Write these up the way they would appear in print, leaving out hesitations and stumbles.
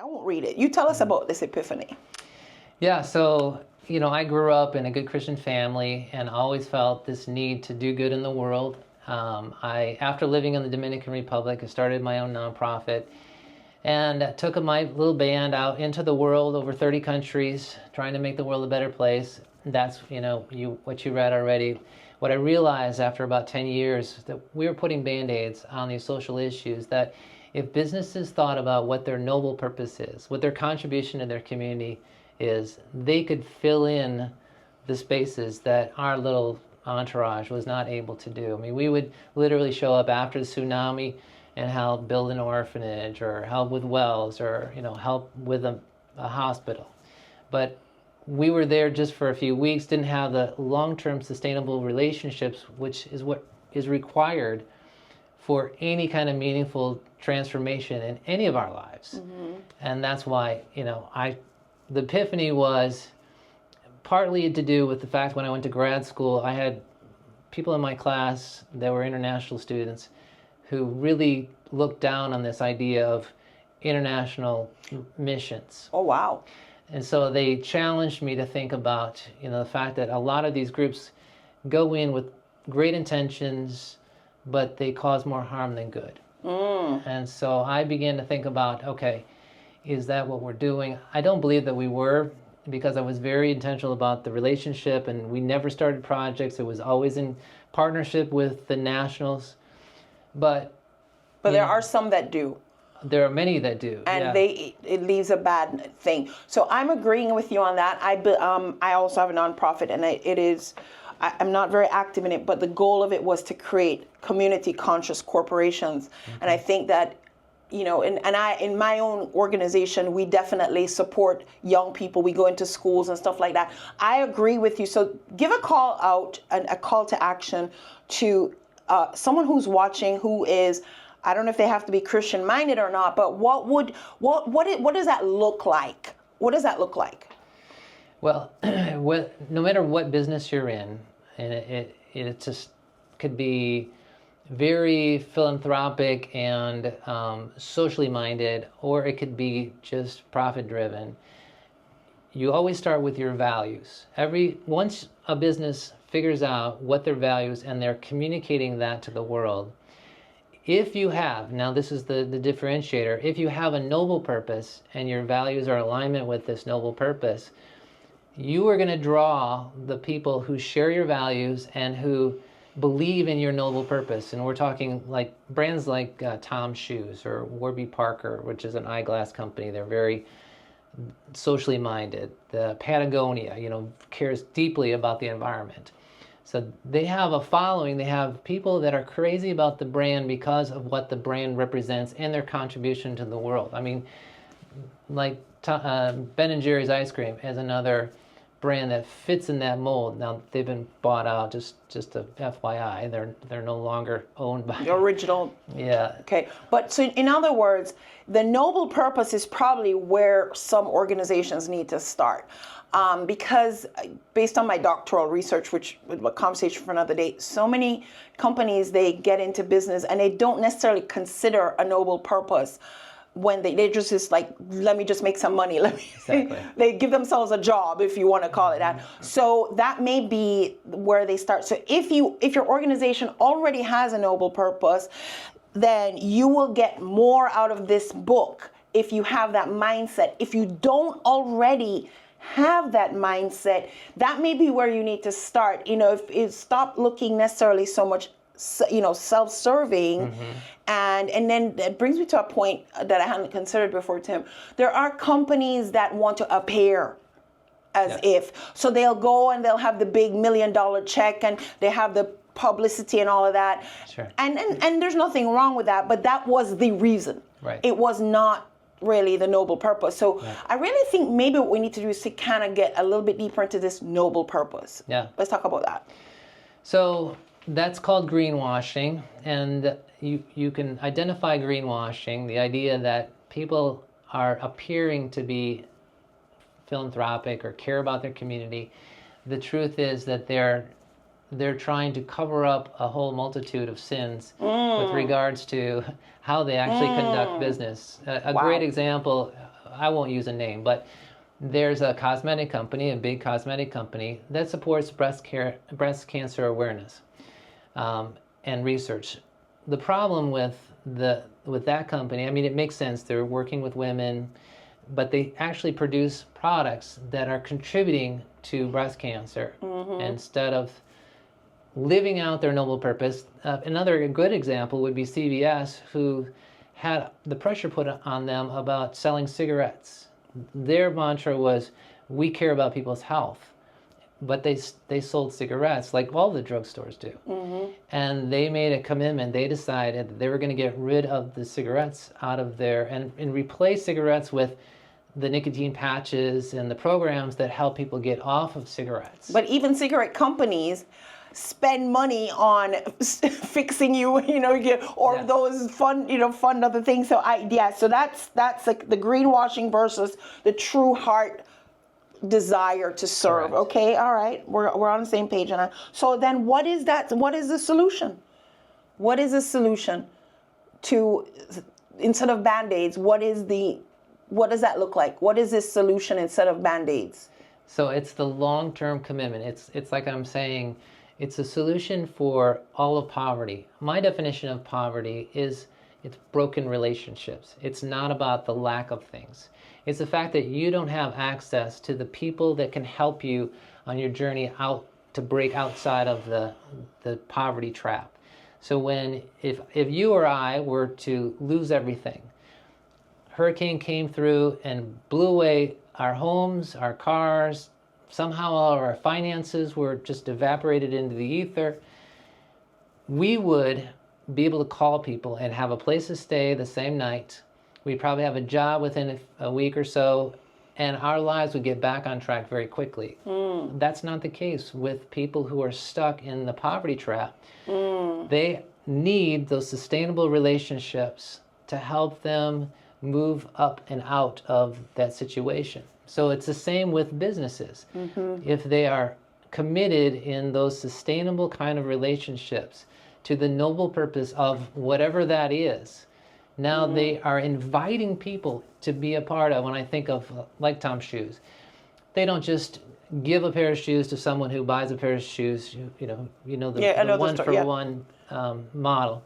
I won't read it. You tell us about this epiphany. Yeah, so, I grew up in a good Christian family and always felt this need to do good in the world. After living in the Dominican Republic, I started my own nonprofit and took my little band out into the world, over 30 countries, trying to make the world a better place. That's, what you read already. What I realized after about 10 years, that we were putting Band-Aids on these social issues, that if businesses thought about what their noble purpose is, what their contribution to their community is, they could fill in the spaces that our little entourage was not able to do. I mean, we would literally show up after the tsunami and help build an orphanage, or help with wells, or help with a hospital. But we were there just for a few weeks, didn't have the long-term sustainable relationships, which is what is required for any kind of meaningful transformation in any of our lives. Mm-hmm. And that's why, the epiphany was partly to do with the fact when I went to grad school, I had people in my class that were international students who really looked down on this idea of international missions. Oh, wow. And so they challenged me to think about, the fact that a lot of these groups go in with great intentions, but they cause more harm than good. And so I began to think about, okay, is that what we're doing? I don't believe that we were, because I was very intentional about the relationship, and we never started projects. It was always in partnership with the nationals. But there are some that do. There are many that do. And it leaves a bad thing. So I'm agreeing with you on that. I also have a nonprofit, and I'm not very active in it, but the goal of it was to create community conscious corporations. Mm-hmm. And I think that, in my own organization, we definitely support young people. We go into schools and stuff like that. I agree with you. So give a call out, a call to action to someone who's watching, who is, I don't know if they have to be Christian minded or not, but what does that look like? What does that look like? Well, no matter what business you're in, and it just could be very philanthropic and socially minded, or it could be just profit driven. You always start with your values. Once a business figures out what their values, and they're communicating that to the world, if you have, now this is the differentiator, if you have a noble purpose and your values are in alignment with this noble purpose, you are going to draw the people who share your values and who believe in your noble purpose. And we're talking like brands like Tom's Shoes or Warby Parker, which is an eyeglass company. They're very socially minded. The Patagonia, cares deeply about the environment. So they have a following. They have people that are crazy about the brand because of what the brand represents and their contribution to the world. I mean, like Ben & Jerry's ice cream is another brand that fits in that mold. Now they've been bought out. Just a FYI, they're no longer owned by the original. Yeah. Okay, but so in other words, the noble purpose is probably where some organizations need to start. Because based on my doctoral research, which was a conversation for another day, so many companies, they get into business and they don't necessarily consider a noble purpose when they just like, let me just make some money. Exactly. They give themselves a job, if you want to call it that. So that may be where they start. So if your organization already has a noble purpose, then you will get more out of this book if you have that mindset. If you don't already have that mindset, that may be where you need to start. If stop looking necessarily so much, self-serving. Mm-hmm. And then that brings me to a point that I hadn't considered before, Tim. There are companies that want to appear as if. So they'll go and they'll have the big $1 million check, and they have the publicity and all of that. Sure. And there's nothing wrong with that, but that was the reason. Right. It was not really the noble purpose. So I really think maybe what we need to do is to kind of get a little bit deeper into this noble purpose. Yeah. Let's talk about that. So that's called greenwashing, and you can identify greenwashing, the idea that people are appearing to be philanthropic or care about their community. The truth is that they're trying to cover up a whole multitude of sins with regards to how they actually conduct business. A great example, I won't use a name, but there's a cosmetic company, a big cosmetic company, that supports breast cancer awareness and research. The problem with that company, I mean, it makes sense. They're working with women, but they actually produce products that are contributing to breast cancer instead of living out their noble purpose. Another good example would be CVS, who had the pressure put on them about selling cigarettes. Their mantra was, we care about people's health. But they sold cigarettes like all the drugstores do. And they made a commitment. They decided that they were going to get rid of the cigarettes out of there and replace cigarettes with the nicotine patches and the programs that help people get off of cigarettes. But even cigarette companies spend money on fixing you, or those fund other things. So so that's like the greenwashing versus the true heart desire to serve. Correct. Okay, all right, we're on the same page on that. So then, what is that? What is the solution? What is the solution to, instead of Band-Aids? What does that look like? What is this solution instead of Band-Aids? So it's the long-term commitment. It's like I'm saying, it's a solution for all of poverty. My definition of poverty is it's broken relationships. It's not about the lack of things. It's the fact that you don't have access to the people that can help you on your journey out to break outside of the poverty trap. So if you or I were to lose everything, hurricane came through and blew away our homes, our cars, somehow all of our finances were just evaporated into the ether, we would be able to call people and have a place to stay the same night. We'd probably have a job within a week or so, and our lives would get back on track very quickly. That's not the case with people who are stuck in the poverty trap. They need those sustainable relationships to help them move up and out of that situation. So it's the same with businesses. If they are committed in those sustainable kind of relationships to the noble purpose of whatever that is, now they are inviting people to be a part of. When I think of like Tom's shoes, they don't just give a pair of shoes to someone who buys a pair of shoes, the one for one model.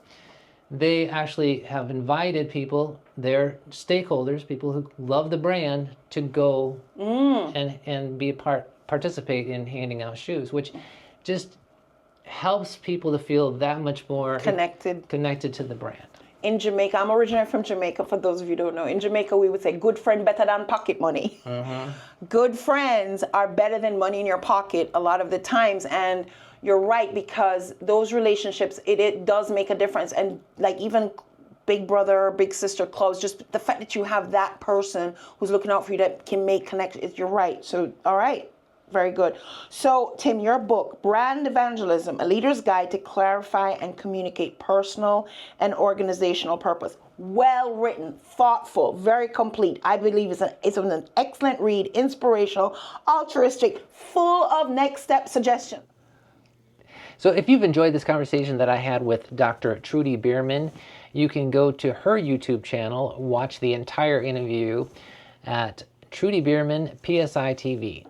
They actually have invited people, their stakeholders, people who love the brand, to go and be participate in handing out shoes, which just helps people to feel that much more connected to the brand. In Jamaica, I'm originally from Jamaica, for those of you who don't know. In Jamaica, we would say good friend better than pocket money. Good friends are better than money in your pocket a lot of the times. And you're right, because those relationships, it does make a difference. And like even big brother, big sister clubs, just the fact that you have that person who's looking out for you that can make connections, you're right. So, all right. Very good. So, Tim, your book, Brand Evangelism, A Leader's Guide to Clarify and Communicate Personal and Organizational Purpose. Well written, thoughtful, very complete. I believe it's an excellent read, inspirational, altruistic, full of next step suggestions. So if you've enjoyed this conversation that I had with Dr. Trudy Beerman, you can go to her YouTube channel, watch the entire interview at Trudy Beerman, PSI TV.